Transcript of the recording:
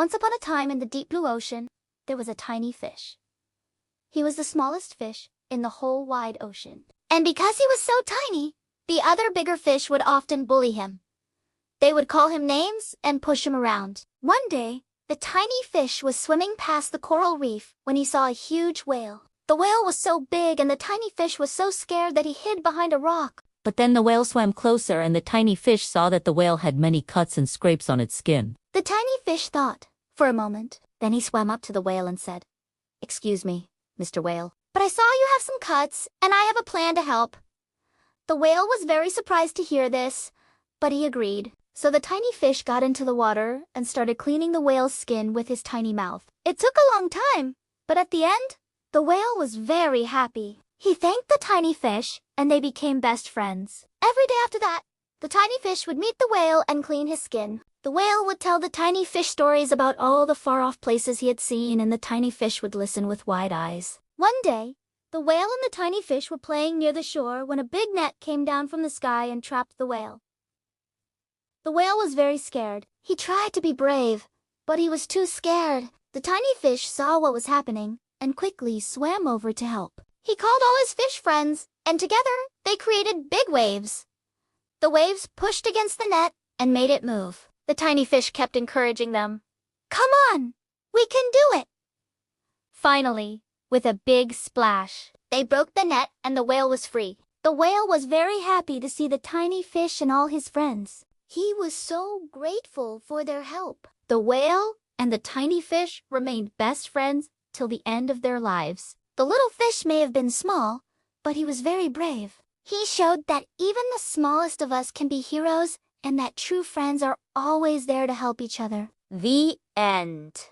Once upon a time in the deep blue ocean, there was a tiny fish. He was the smallest fish in the whole wide ocean. And because he was so tiny, the other bigger fish would often bully him. They would call him names and push him around. One day, the tiny fish was swimming past the coral reef when he saw a huge whale. The whale was so big and the tiny fish was so scared that he hid behind a rock. But then the whale swam closer and the tiny fish saw that the whale had many cuts and scrapes on its skin. The tiny fish thought for a moment. Then he swam up to the whale and said, "Excuse me, Mr. Whale, but I saw you have some cuts and I have a plan to help." The whale was very surprised to hear this, but he agreed. So the tiny fish got into the water and started cleaning the whale's skin with his tiny mouth. It took a long time, but at the end, the whale was very happy. He thanked the tiny fish, and they became best friends. Every day after that, the tiny fish would meet the whale and clean his skin. The whale would tell the tiny fish stories about all the far-off places he had seen, and the tiny fish would listen with wide eyes. One day, the whale and the tiny fish were playing near the shore when a big net came down from the sky and trapped the whale. The whale was very scared. He tried to be brave, but he was too scared. The tiny fish saw what was happening and quickly swam over to help. He called all his fish friends, and together they created big waves. The waves pushed against the net and made it move. The tiny fish kept encouraging them. "Come on, we can do it!" Finally, with a big splash, they broke the net and the whale was free. The whale was very happy to see the tiny fish and all his friends. He was so grateful for their help. The whale and the tiny fish remained best friends till the end of their lives. The little fish may have been small, but he was very brave. He showed that even the smallest of us can be heroes and that true friends are always there to help each other. The end.